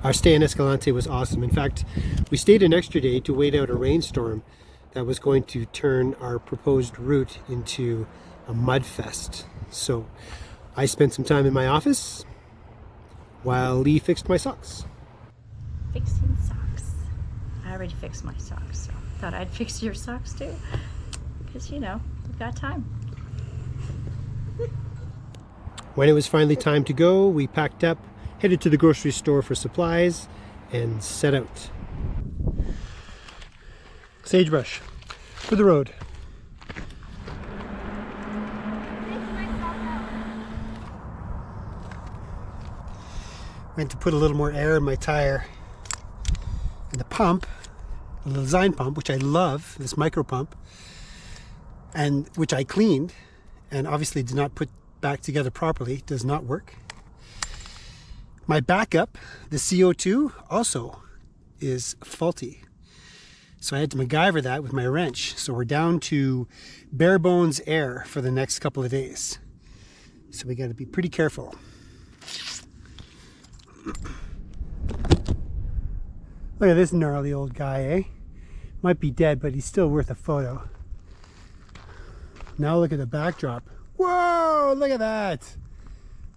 Our stay in Escalante was awesome. In fact, we stayed an extra day to wait out a rainstorm that was going to turn our proposed route into a mud fest. So I spent some time in my office while Lee fixed my socks. Fixing socks. I already fixed my socks, so I thought I'd fix your socks too. Because, you know, we've got time. When it was finally time to go, we packed up, headed to the grocery store for supplies, and set out. Sagebrush for the road. Went to put a little more air in my tire. And the pump, the design pump, which I love, this micro pump, and which I cleaned and obviously did not put back together properly, does not work. My backup, the CO2, also is faulty. So I had to MacGyver that with my wrench. So we're down to bare bones air for the next couple of days. So we got to be pretty careful. Look at this gnarly old guy, eh? Might be dead, but he's still worth a photo. Now look at the backdrop. Whoa, look at that.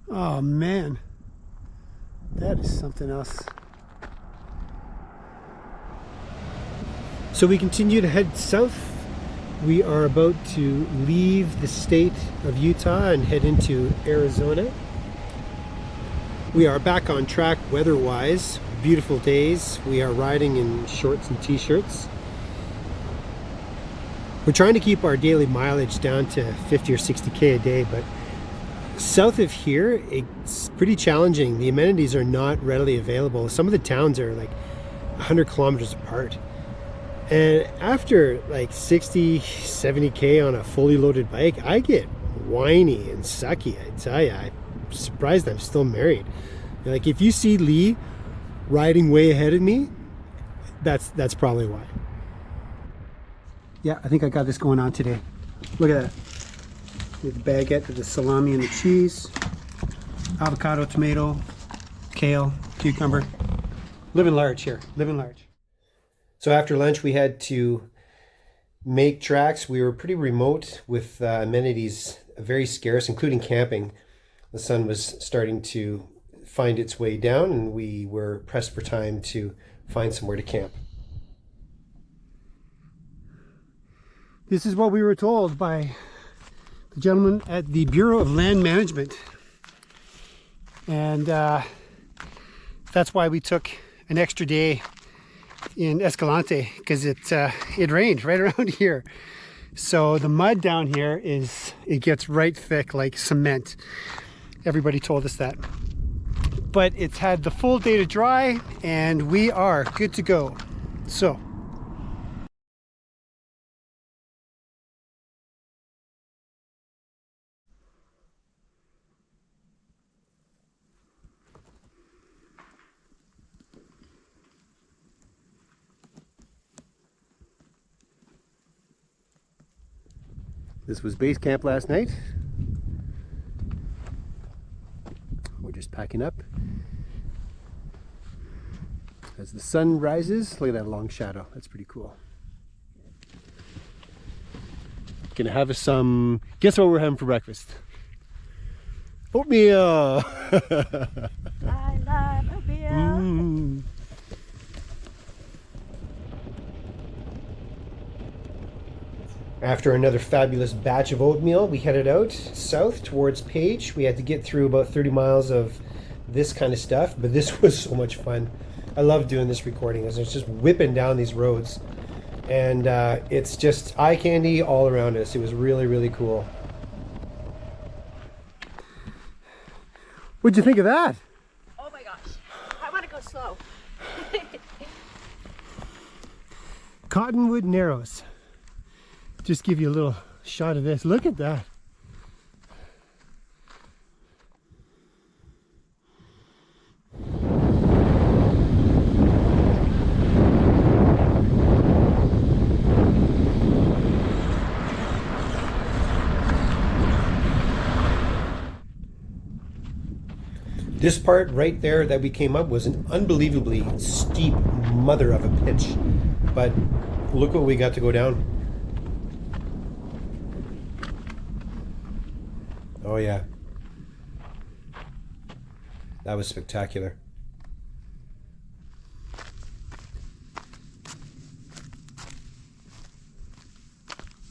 Oh man, that is something else. So we continue to head south. We are about to leave the state of Utah and head into Arizona. We are back on track weather-wise. Beautiful days. We are riding in shorts and t-shirts. We're trying to keep our daily mileage down to 50 or 60K a day, but south of here, it's pretty challenging. The amenities are not readily available. Some of the towns are like 100 kilometers apart. And after like 60, 70K on a fully loaded bike, I get whiny and sucky, I tell you. I'm surprised I'm still married. Like if you see Lee riding way ahead of me, that's probably why. Yeah, I think I got this going on today. Look at that. We have the baguette with the salami and the cheese, avocado, tomato, kale, cucumber. Living large here, living large. So after lunch, we had to make tracks. We were pretty remote with amenities very scarce, including camping. The sun was starting to find its way down, and we were pressed for time to find somewhere to camp. This is what we were told by the gentleman at the Bureau of Land Management. And that's why we took an extra day in Escalante, because it rained right around here. So the mud down here it gets right thick like cement. Everybody told us that. But it's had the full day to dry and we are good to go. So this was base camp last night. We're just packing up. As the sun rises, look at that long shadow. That's pretty cool. Gonna have some, guess what we're having for breakfast? Oatmeal! I love oatmeal. After another fabulous batch of oatmeal, we headed out south towards Page. We had to get through about 30 miles of this kind of stuff, but this was so much fun. I love doing this recording as it's just whipping down these roads. And it's just eye candy all around us. It was really, really cool. What'd you think of that? Oh my gosh. I want to go slow. Cottonwood Narrows. Just give you a little shot of this. Look at that. This part right there that we came up was an unbelievably steep mother of a pitch. But look what we got to go down. Oh yeah. That was spectacular.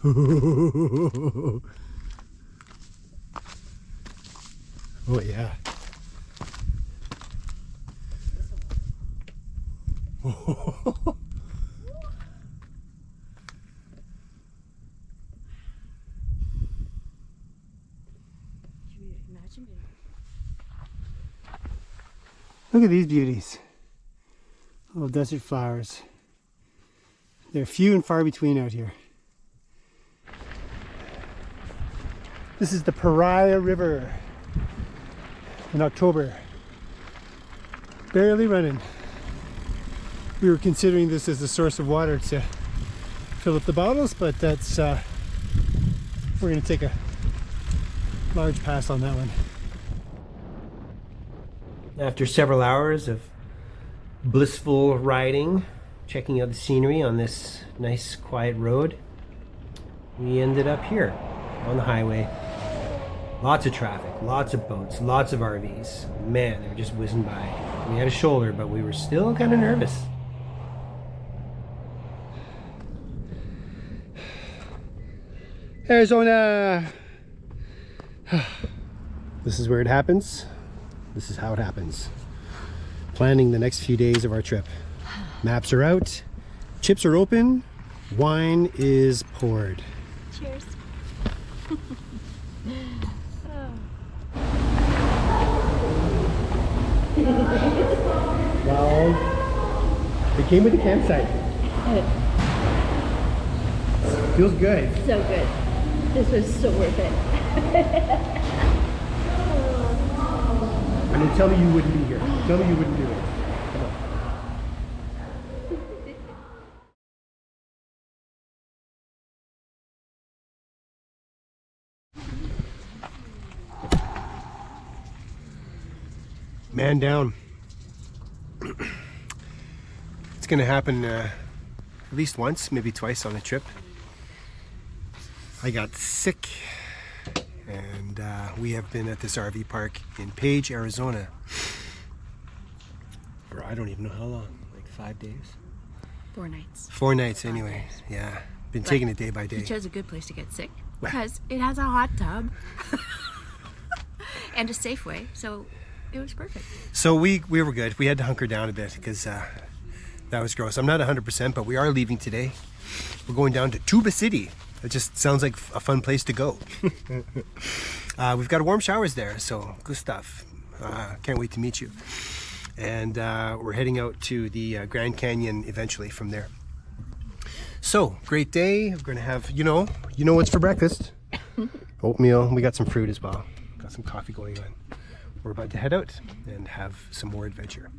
Oh yeah. Look at these beauties. Little desert flowers. They're few and far between out here. This is the Pariah River in October. Barely running. We were considering this as a source of water to fill up the bottles, but that's we're going to take a large pass on that one. After several hours of blissful riding, checking out the scenery on this nice quiet road, we ended up here on the highway. Lots of traffic, lots of boats, lots of RVs. Man, they were just whizzing by. We had a shoulder, but we were still kind of nervous. Arizona! This is where it happens. This is how it happens. Planning the next few days of our trip. Maps are out, chips are open, wine is poured. Cheers. Well, it came with the campsite. Feels good. So good. This was so worth it. I mean, tell me you wouldn't be here. Tell me you wouldn't do it. Come on. Man down. It's gonna happen at least once, maybe twice on the trip. I got sick, and we have been at this RV park in Page, Arizona for I don't even know how long, like 5 days? 4 nights. 4 nights anyway, yeah. Been taking it day by day. You chose a good place to get sick because it has a hot tub and a Safeway, so it was perfect. So we were good. We had to hunker down a bit because that was gross. I'm not 100%, but we are leaving today. We're going down to Tuba City. It just sounds like a fun place to go. We've got warm showers there, so good stuff. Can't wait to meet you. And we're heading out to the Grand Canyon eventually from there. So, great day. We're gonna have, you know what's for breakfast? Oatmeal. We got some fruit as well. Got some coffee going on. We're about to head out and have some more adventure.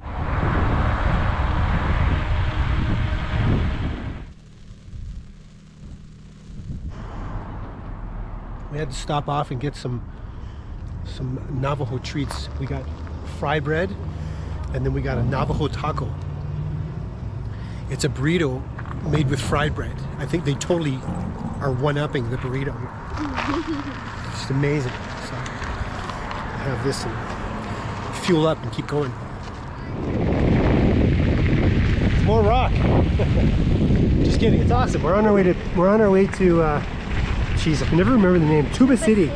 We had to stop off and get some Navajo treats. We got fry bread, and then we got a Navajo taco. It's a burrito made with fried bread. I think they totally are one-upping the burrito. It's amazing. So have this and fuel up and keep going. More rock. Just kidding. It's awesome. We're on our way to geez, I can never remember the name. Tuba City. It's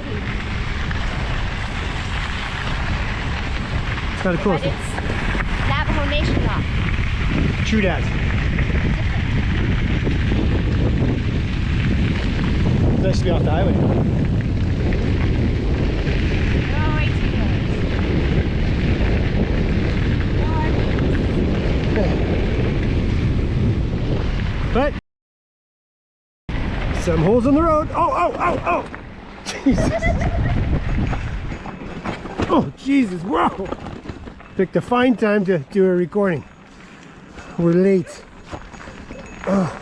kind of cool. But it's Navajo Nation rock. True that. Nice to be off the highway. But some holes in the road. Oh! Jesus. Oh, Jesus, wow. Picked a fine time to do a recording. We're late. Oh.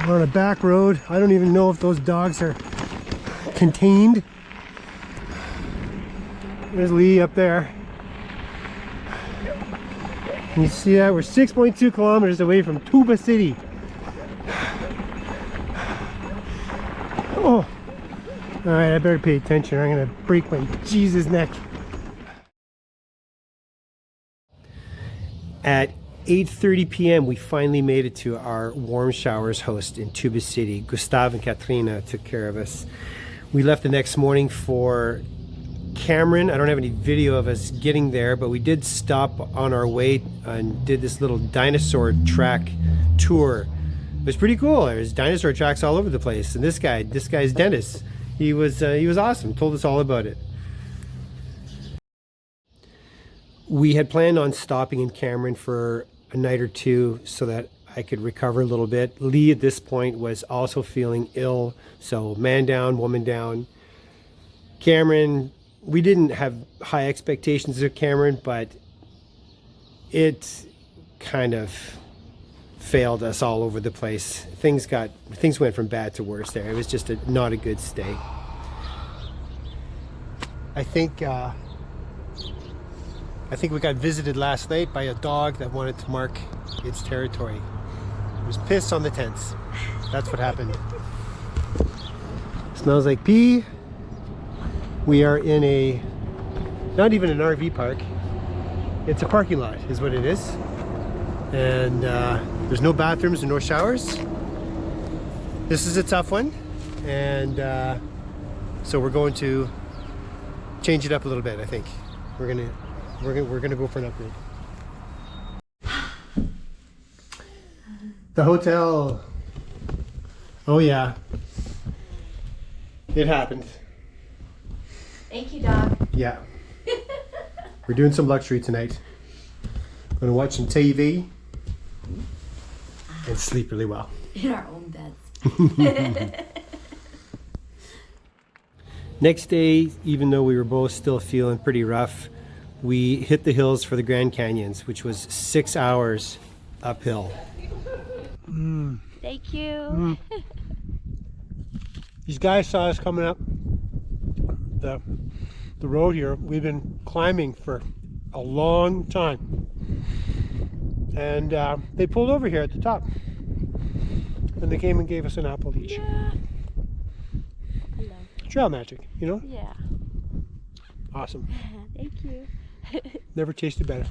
We're on a back road. I don't even know if those dogs are contained. There's Lee up there. You see that? We're 6.2 kilometers away from Tuba City. Oh, all right, I better pay attention. I'm gonna break my Jesus neck. At 8:30 p.m. we finally made it to our warm showers host in Tuba City. Gustav and Katrina took care of us. We left the next morning for Cameron. I don't have any video of us getting there, but we did stop on our way and did this little dinosaur track tour. It was pretty cool. There's dinosaur tracks all over the place. And this guy's Dennis. He was awesome. Told us all about it. We had planned on stopping in Cameron for a night or two so that I could recover a little bit. Lee at this point was also feeling ill, so man down, woman down. Cameron, we didn't have high expectations of Cameron, but it kind of failed us all over the place. Things went from bad to worse there. It was just not a good stay. I think we got visited last night by a dog that wanted to mark its territory. It was piss on the tents. That's what happened. Smells like pee. We are in not even an RV park. It's a parking lot is what it is. And there's no bathrooms and no showers. This is a tough one. And so we're going to change it up a little bit, I think. We're gonna go for an upgrade. The hotel. Oh yeah. It happened. Thank you, dog. Yeah. We're doing some luxury tonight. Gonna watch some TV and sleep really well. In our own beds. Next day, even though we were both still feeling pretty rough, we hit the hills for the Grand Canyons, which was 6 hours uphill. Thank you. These guys saw us coming up the road here. We've been climbing for a long time. And they pulled over here at the top. And they came and gave us an apple each. Yeah. Hello. Trail magic, you know? Yeah. Awesome. Thank you. Never tasted better.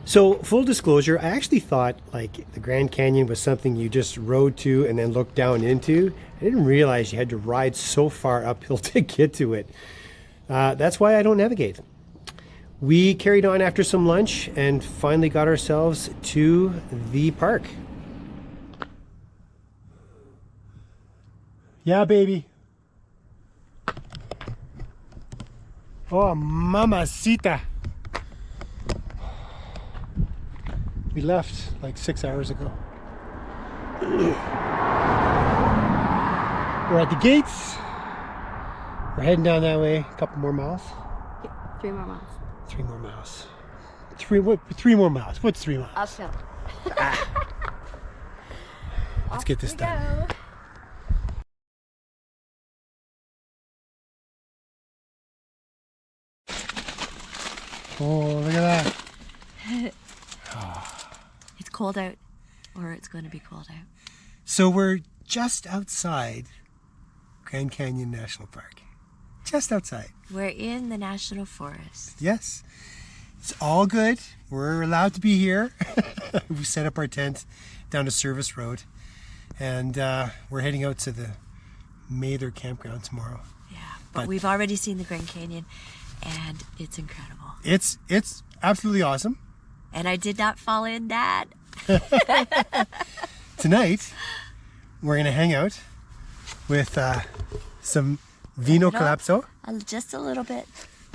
So, full disclosure, I actually thought like the Grand Canyon was something you just rode to and then looked down into. I didn't realize you had to ride so far uphill to get to it. That's why I don't navigate. We carried on after some lunch and finally got ourselves to the park. Yeah, baby. Oh, mamacita. We left like 6 hours ago. We're at the gates. We're heading down that way. A couple more miles. Yeah, 3 more miles. 3 more miles. Three more miles. What's 3 miles? Uphill. Let's get this done. Go. Oh, look at that. It's cold out, or it's going to be cold out. So we're just outside Grand Canyon National Park. Just outside. We're in the National Forest. Yes. It's all good. We're allowed to be here. We set up our tent down a service road. And we're heading out to the Mather campground tomorrow. Yeah, but we've already seen the Grand Canyon, and it's incredible. It's absolutely awesome. And I did not fall in that. Tonight, we're going to hang out with some vino collapso. Just a little bit.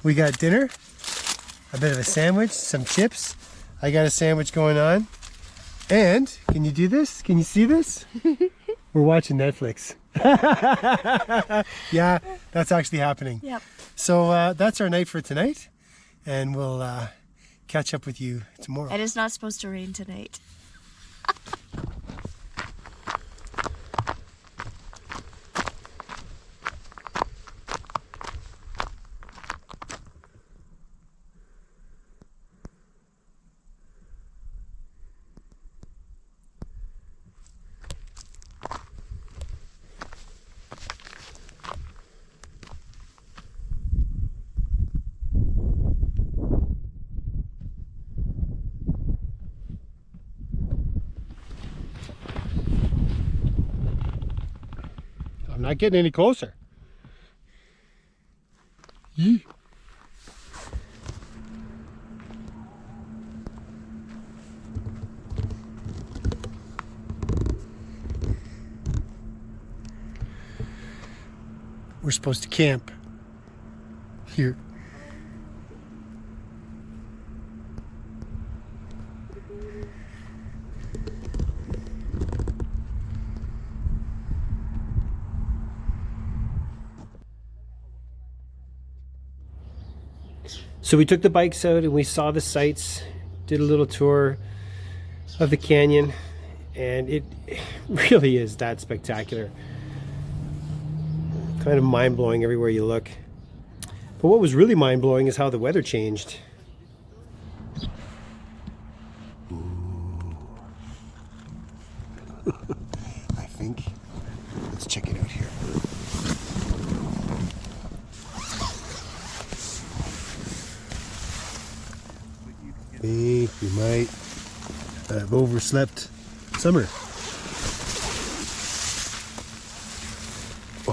We got dinner, a bit of a sandwich, some chips. I got a sandwich going on. And, can you do this? Can you see this? We're watching Netflix. Yeah, that's actually happening. Yep. So that's our night for tonight. And we'll catch up with you tomorrow. And it's not supposed to rain tonight. not getting any closer. Yee. We're supposed to camp here. So we took the bikes out and we saw the sights, did a little tour of the canyon, and it really is that spectacular. Kind of mind-blowing everywhere you look. But what was really mind-blowing is how the weather changed. I think, let's check it out here. I think we might have overslept summer.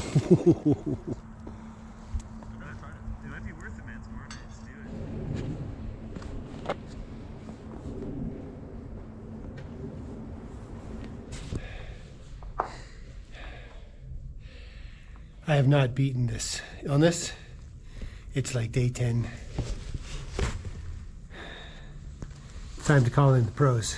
It might be worth it, man. Tomorrow night, let's do it. I have not beaten this illness. It's like day 10. Time to call in the pros.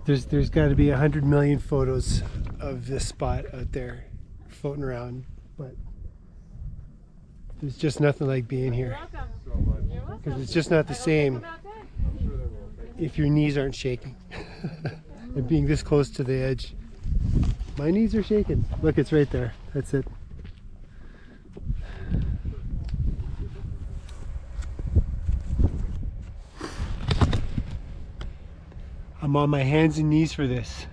There's got to be 100 million photos of this spot out there floating around, but there's just nothing like being here, because it's just not the same if your knees aren't shaking. And being this close to the edge, my knees are shaking. Look, it's right there. That's it. I'm on my hands and knees for this.